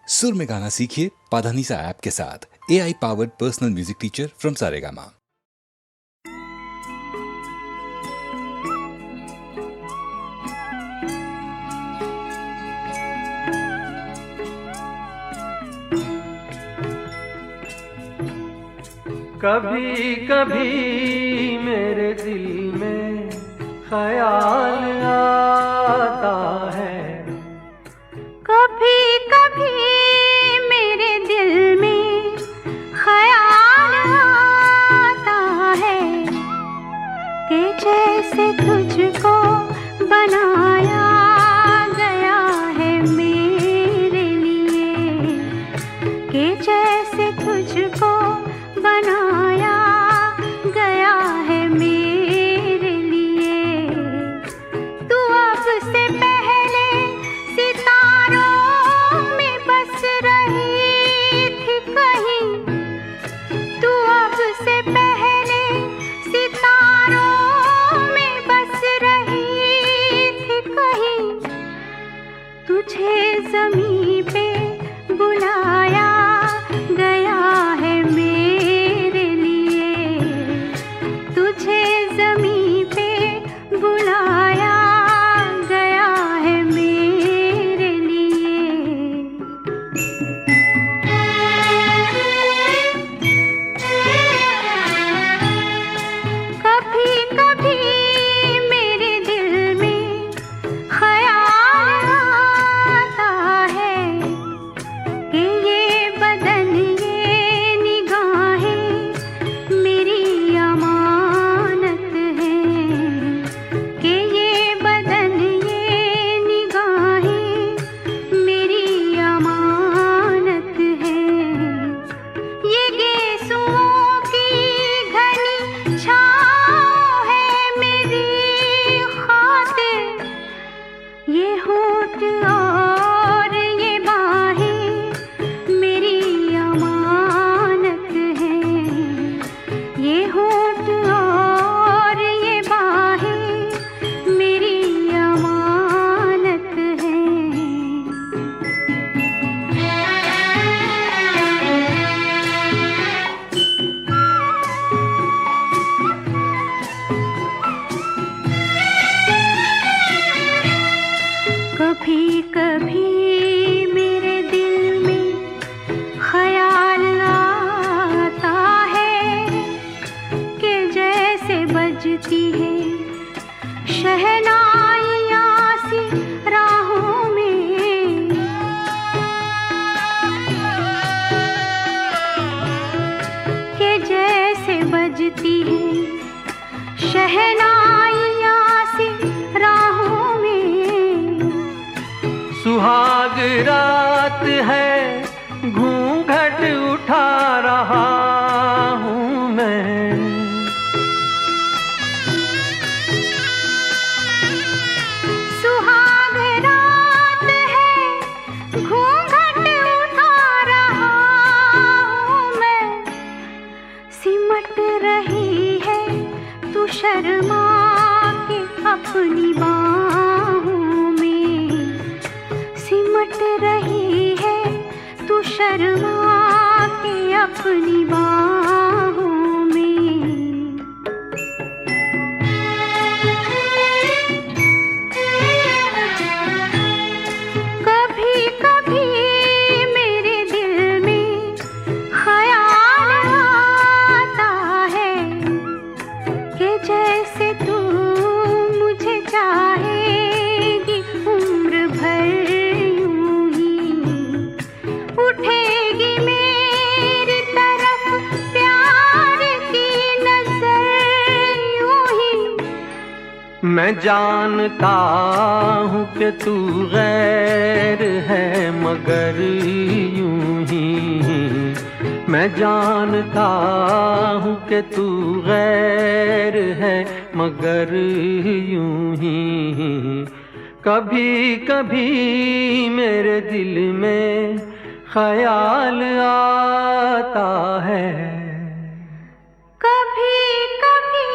सुर में गाना सीखिए पाधानीसा ऐप के साथ। AI powered personal music teacher from Saregama. कभी कभी मेरे दिल में ख्याल आता है, कभी कभी मेरे दिल में ख्याल आता है कि जैसे तुझको बनाया गया है मेरे लिए, कि जैसे तुझको बनाया गया है मेरे लिए। तू अब से पहले सितारों में बस रही थी कहीं, तू अब से पहले सितारों में बस रही थी कहीं। तुझे ज़मीं पे बुलाया गया है मेरे लिए, तुझे ज़मीं पे बुलाया गया है मेरे लिए। कभी कभी मेरे दिल में ख्याल आता है कि ये बदन ये निगाहें मेरी अमानत हैं, कि ये बदन ये निगाहें मेरी अमानत हैं। ये गेसुओं की घनी छाँव है मेरी खातिर, ये होठ और ये बाहें मेरी अमानत हैं, ये होठ और ये बाहें मेरी अमानत हैं। कभी कभी मेरे दिल में ख्याल आता है कि जैसे बजती है शहनाइयाँ सी राहों में, कि जैसे बजती है शहनाइयाँ सी राहों में। सुहाग रात है घूंघट उठा रहा हूँ मैं, सुहाग रात है घूंघट उठा रहा हूँ मैं। सिमट रही है तू शर्मा के अपनी बाहों में, सिमट रही है तू शर्मा के अपनी बाहों में। कभी कभी मेरे दिल में ख्याल आता है कि जैसे तू मुझे चाहेगी उम्र भर यूं ही, उठेगी मेरी तरफ प्यार की नजर यूं ही। मैं जानता हूँ कि तू गैर है मगर यूं ही, मैं जानता हूँ कि तू गैर है मगर यूं ही। कभी कभी मेरे दिल में ख्याल आता है, कभी कभी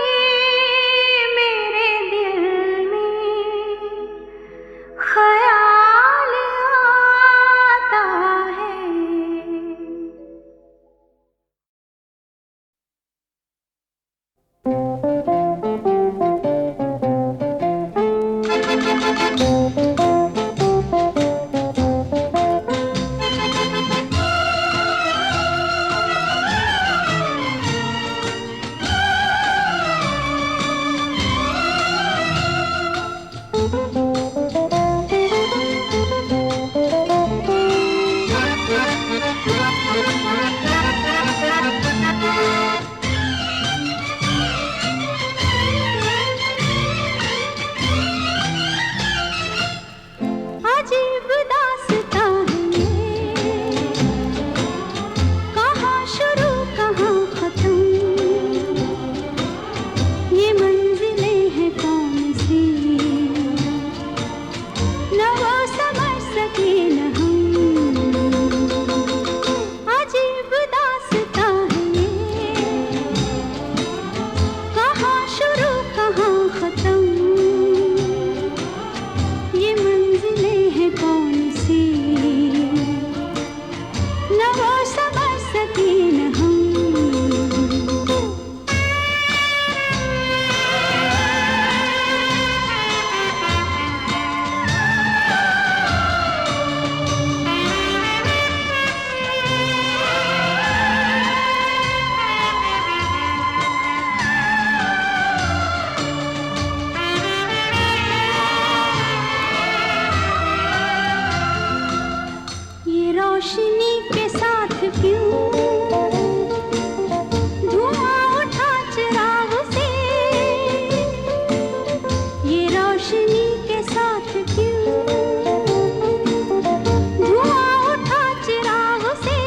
मेरे दिल में ख्याल आता है। रोशनी के साथ क्यों धुआं उठा चिराग से, ये रोशनी के साथ क्यों धुआं उठा चिराग से,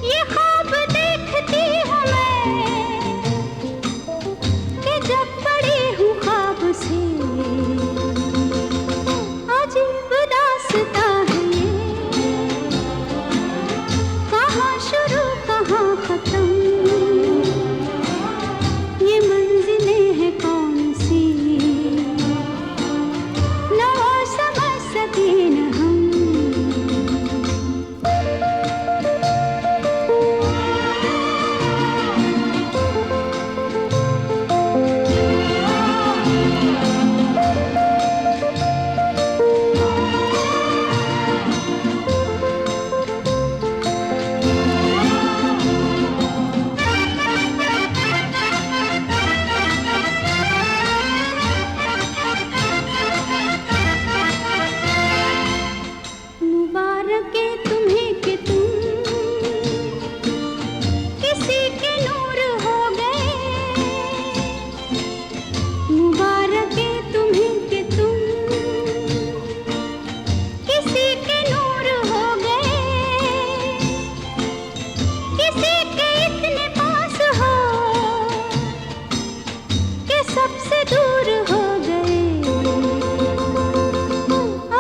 ये ख्वाब देखती हूँ मैं कि जब पड़ी हूँ ख्वाब से, अजीब दास्तां है ये, कहाँ शुरू कहाँ खत्म, ये मंजिलें हैं कौन सी, न वो समझ सके न हम। मुबारक है तुम्हें कि तुम किसी के नूर हो गए, मुबारक है तुम्हें कि तुम किसी के नूर हो गए, किसी के इतने पास हो कि सबसे दूर हो गए,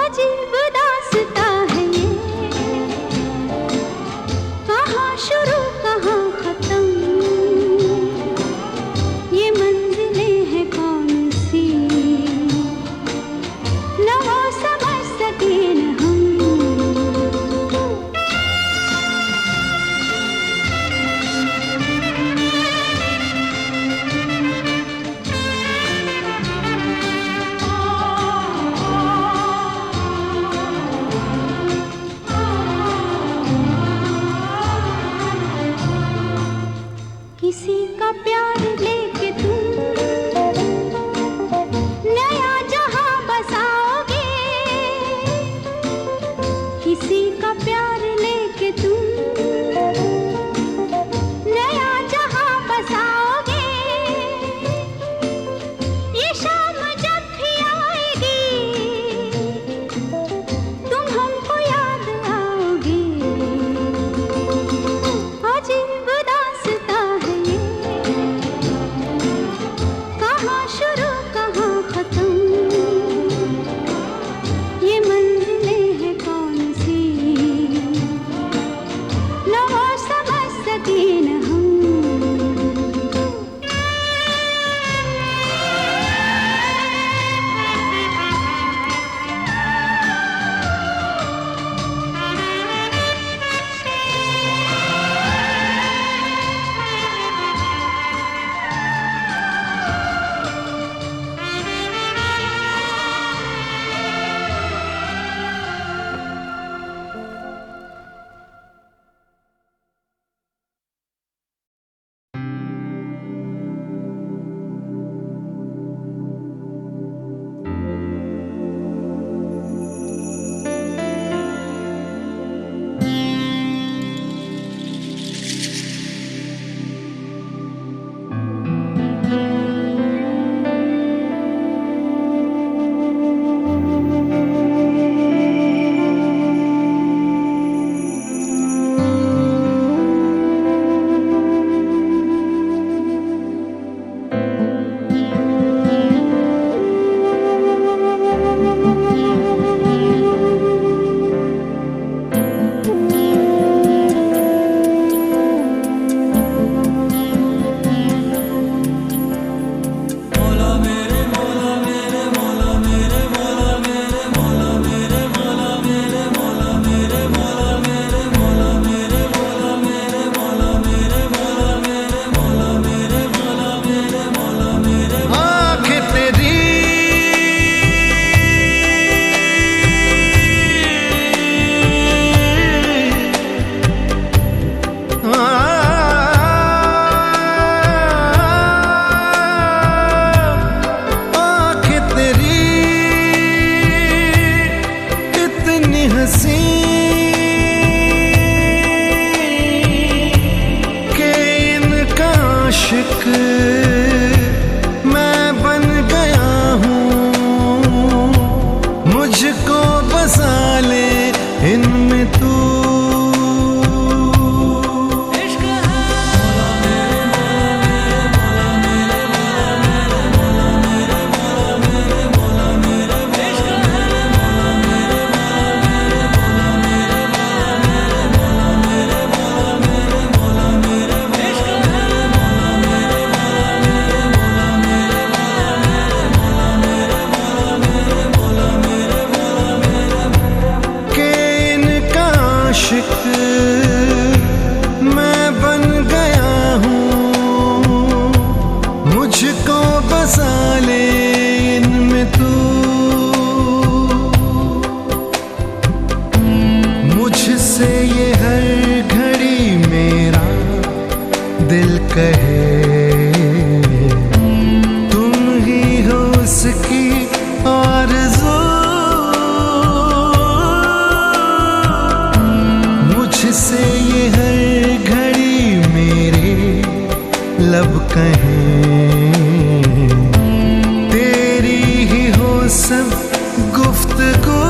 अजीब दास्तां है ये, आशिक मैं बन गया हूँ, मुझको बसा ले इनमें तू। मुझसे ये हर घड़ी मेरा दिल कहे, तुम ही हो उसकी आरज़ू। मुझसे ये हर घड़ी मेरे लब कहें, तेरी ही हो सब गुफ्तगू।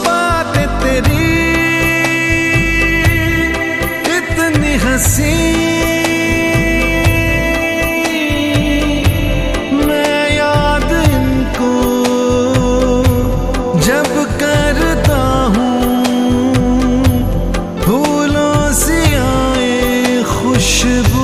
बातें तेरी इतनी हंसी, मैं याद इनको जब करता हूँ, फूलों सी आए खुशबू।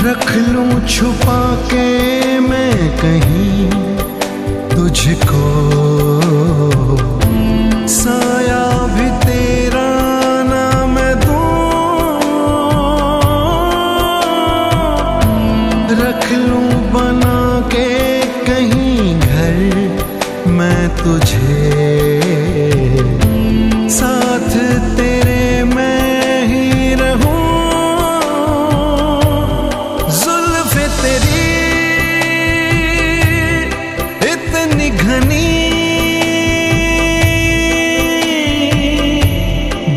रख लूं छुपा के मैं कहीं तुझको, साया भी तेरा ना मैं दूं। रख लूं बना के कहीं घर मैं तुझे, साथ तेरे मैं ही रहूं। जुल्फ़े तेरी इतनी घनी,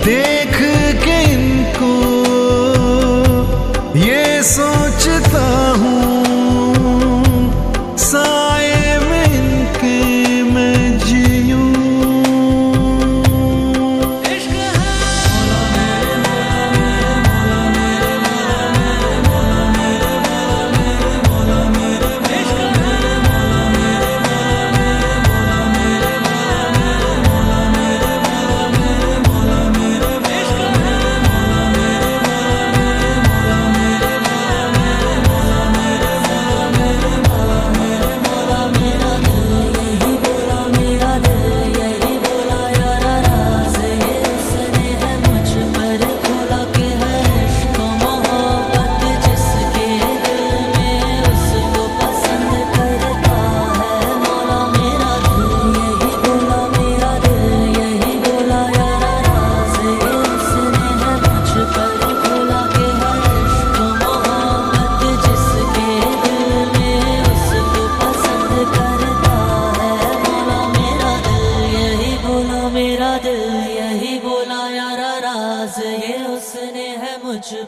देख के इनको ये सोचता हूँ, साए में इनके मैं जीऊं।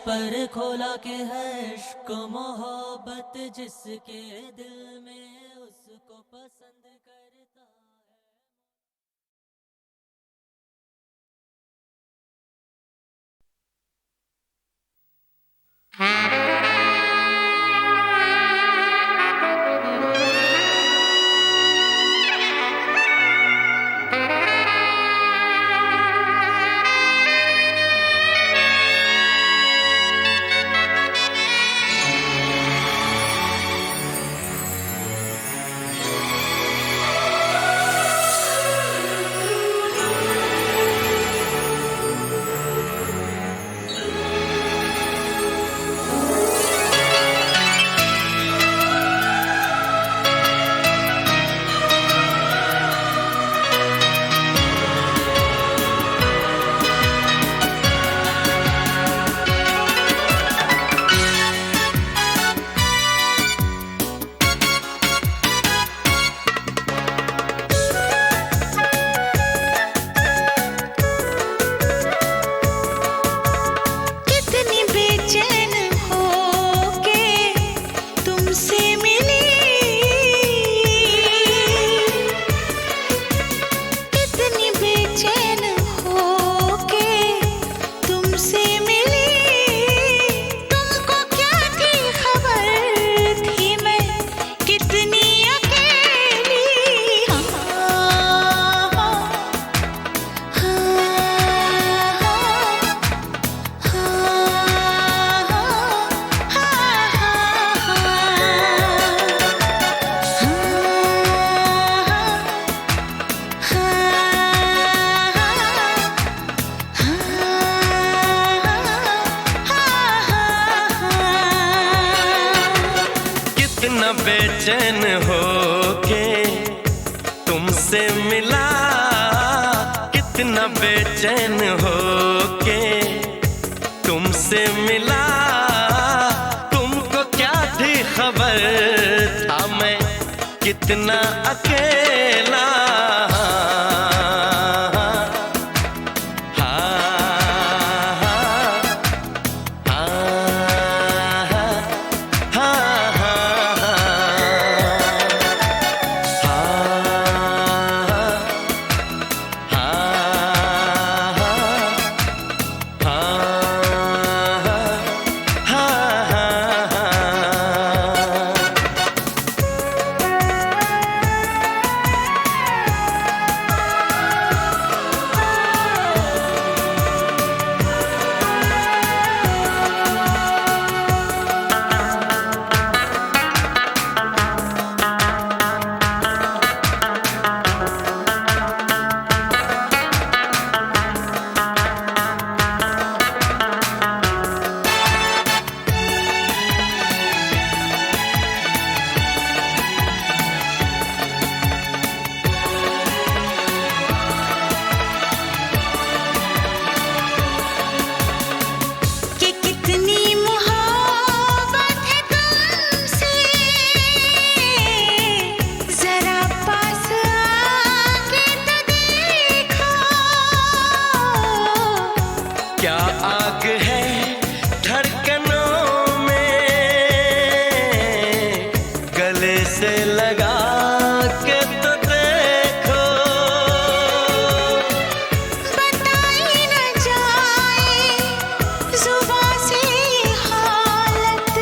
पर खोला के है इश्क मोहब्बत जिसके दिल में उसको पसंद करता है। कितना बेचैन हो के तुमसे मिला, कितना बेचैन हो के तुमसे मिला। तुमको क्या थी खबर था मैं कितना अकेला। क्या आग है धड़कनों में, गले से लगा के तो देखो। बताई न जाए जुबां से हालत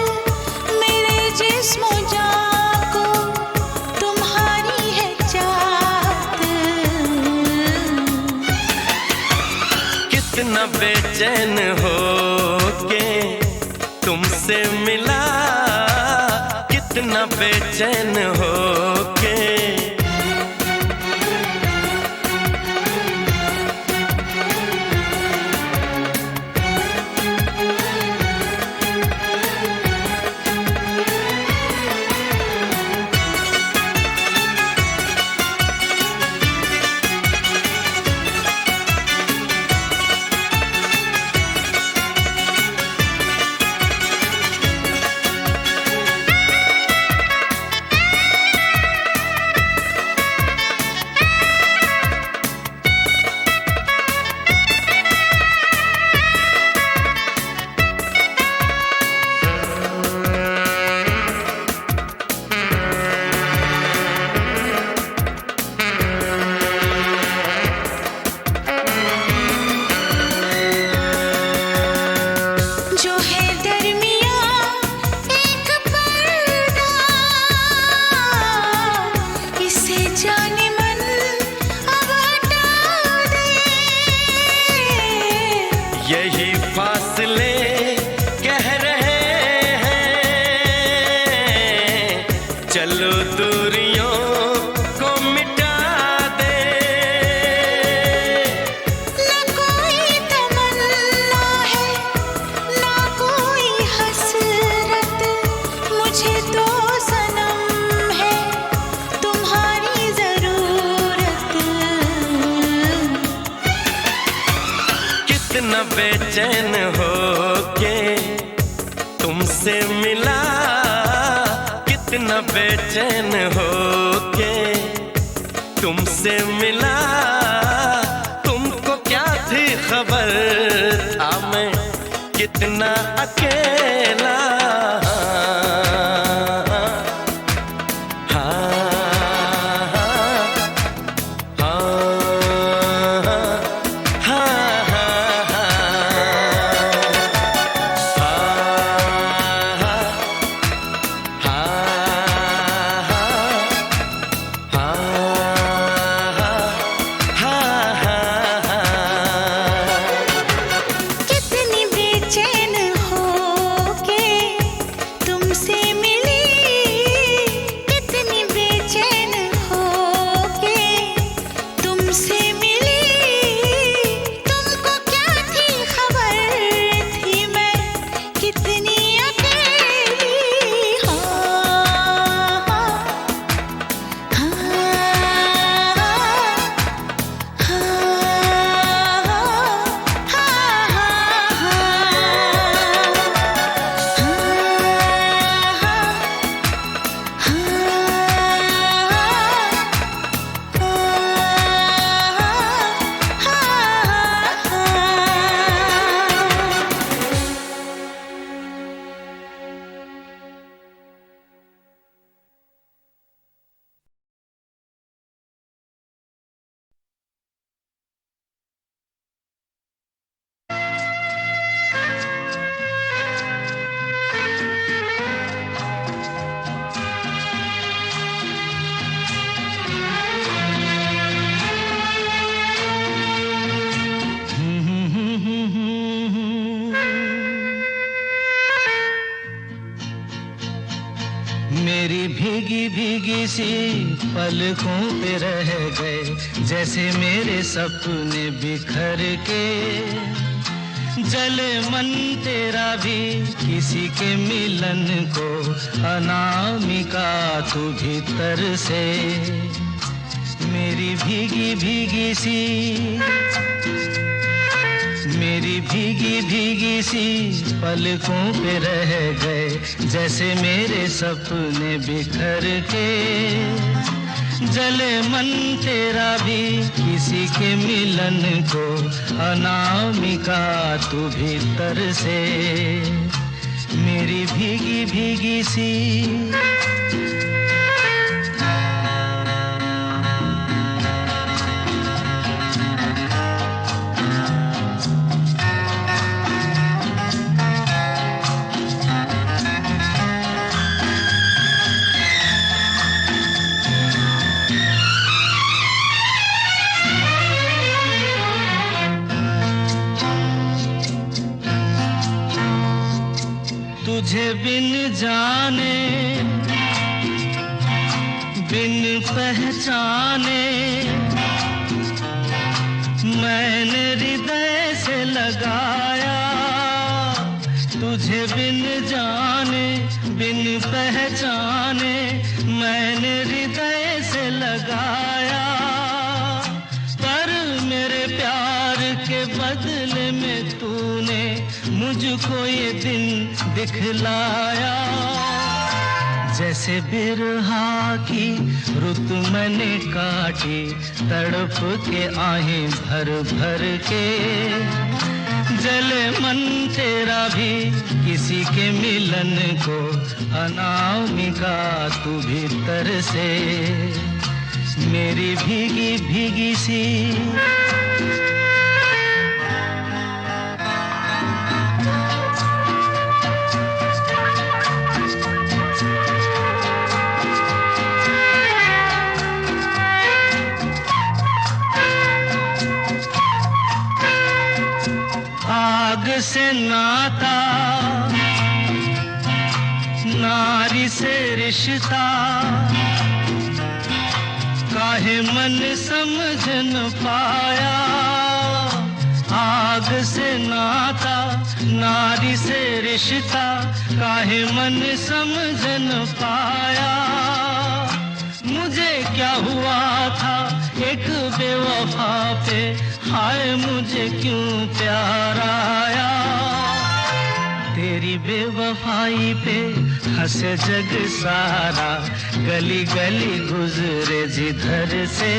मेरे जिस्म जान को तुम्हारी है चाहत। कितना बेचैन हो के तुमसे मिला, कितना बेचैन हो के। जो है दरमियाँ एक पर्दा, इसे जाने मन अब हटा दे। यही फासले कह रहे हैं, चलो दूरियों को मिटा दे। न कोई तमन्ना है न कोई हसरत, मुझे तो सनम है तुम्हारी जरूरत। कितना बेचैन हो के तुमसे मिला, कितना बेचैन हो के तुमसे मिला। तुमको क्या थी खबर था मैं कितना अकेला। कितनी बेचैन हो के मेरी भीगी भीगी सी पलकों पे रह गए जैसे मेरे सपने बिखर के। जले मन तेरा भी किसी के मिलन को, अनामिका तू भीतर से। मेरी भीगी भीगी सी, मेरी भीगी भीगी सी पलकों पे रह गए जैसे मेरे सपने बिखर के। जले मन तेरा भी किसी के मिलन को, अनामिका तू भीतर से। मेरी भीगी भीगी सी। तुझे बिन जाने बिन पहचाने मैंने हृदय से लगाया। तुझे बिन जाने बिन पहचाने मैंने हृदय से लगाया। पर मेरे प्यार के बदले में तूने मुझको ये दिन दिखलाया। जैसे बिरहा की रुत मैंने काटी, तड़प के आहें भर भर के। जले मन तेरा भी किसी के मिलन को, अनामिका तू भीतर से। मेरी भीगी भीगी सी। आग से नाता, नारी से रिश्ता, काहे मन समझ न पाया। आग से नाता, नारी से रिश्ता, काहे मन समझ न पाया। मुझे क्या हुआ था एक बेवफा पे, हाय मुझे क्यों प्यार आया। तेरी बेवफाई पे हंसे जग सारा, गली गली गुजरे जिधर से।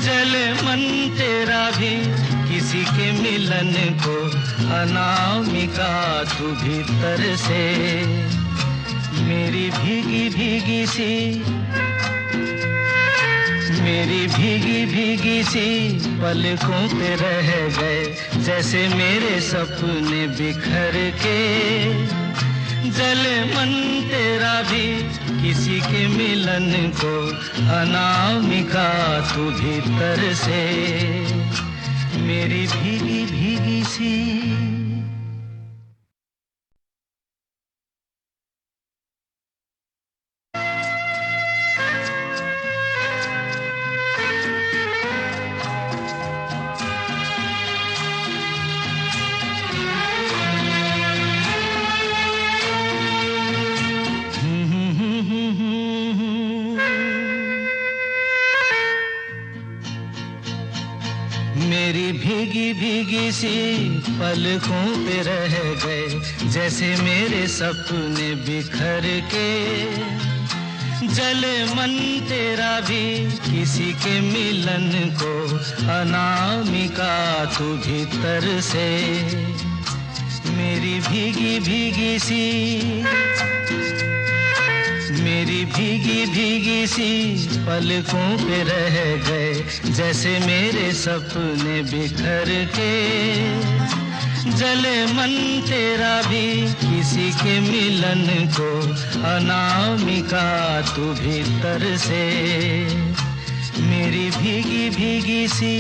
जले मन तेरा भी किसी के मिलन को, अनामिका तू भीतर से। मेरी भीगी भीगी सी, मेरी भीगी भीगी सी पलकों पे रह गए जैसे मेरे सपने बिखर के। जले मन तेरा भी किसी के मिलन को, अनामिका तू भीतर से। मेरी भीगी भीगी सी। मेरी भीगी भीगी सी पलकों पे रह गए जैसे मेरे सपने बिखर के। जले मन तेरा भी किसी के मिलन को, अनामिका तू भीतर से। मेरी भीगी भीगी सी, मेरी भीगी भीगी सी पलकों पे रह गए जैसे मेरे सपने बिखर के। जले मन तेरा भी किसी के मिलन को, अनामिका तू भीतर से। मेरी भीगी भीगी सी।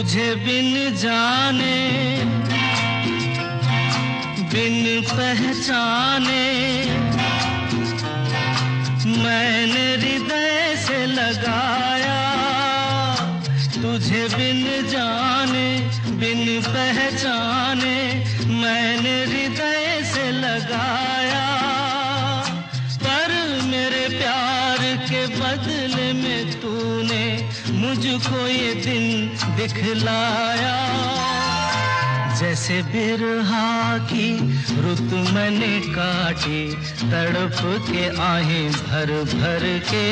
तुझे बिन जाने बिन पहचाने मैंने हृदय से लगाया, तुझे बिन जाने बिन पहचाने मैंने हृदय से लगाया, पर मेरे प्यार के बदले में तूने मुझको ये दिन दिखलाया। जैसे बिरहा की रुत मैंने काटी, तड़प के आहें भर भर के,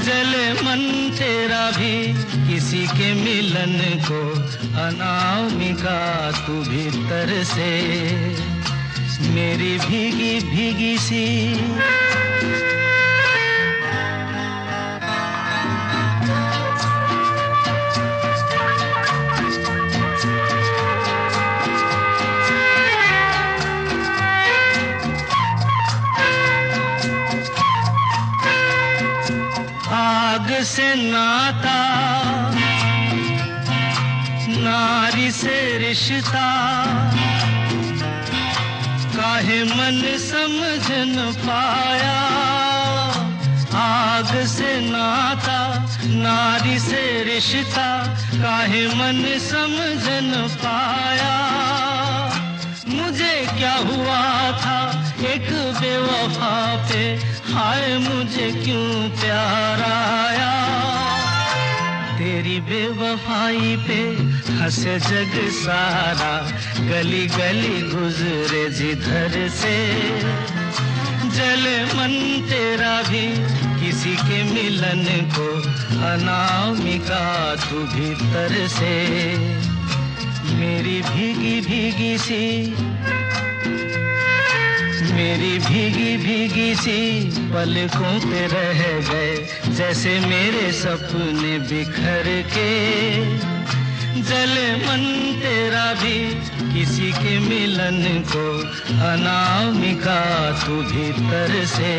जले मन तेरा भी किसी के मिलन को, अनामिका तू भीतर से मेरी भीगी भीगी सी। आग से नाता नारी से रिश्ता, काहे मन समझ न पाया। आग से नाता नारी से रिश्ता, काहे मन समझ न पाया। मुझे क्या हुआ था एक बेवफा पे, हाय मुझे क्यों प्यार आया। तेरी बेवफाई पे हंसे जग सारा, गली गली गुजरे जिधर से, जले मन तेरा भी किसी के मिलन को, अनामिका तू भीतर से मेरी भीगी भीगी सी, मेरी भीगी भीगी सी पलकों पे रह गए, जैसे मेरे सपने बिखर के, जले मन तेरा भी किसी के मिलन को, अनामिका तू भीतर से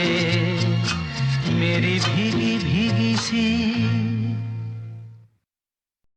मेरी भीगी भीगी सी।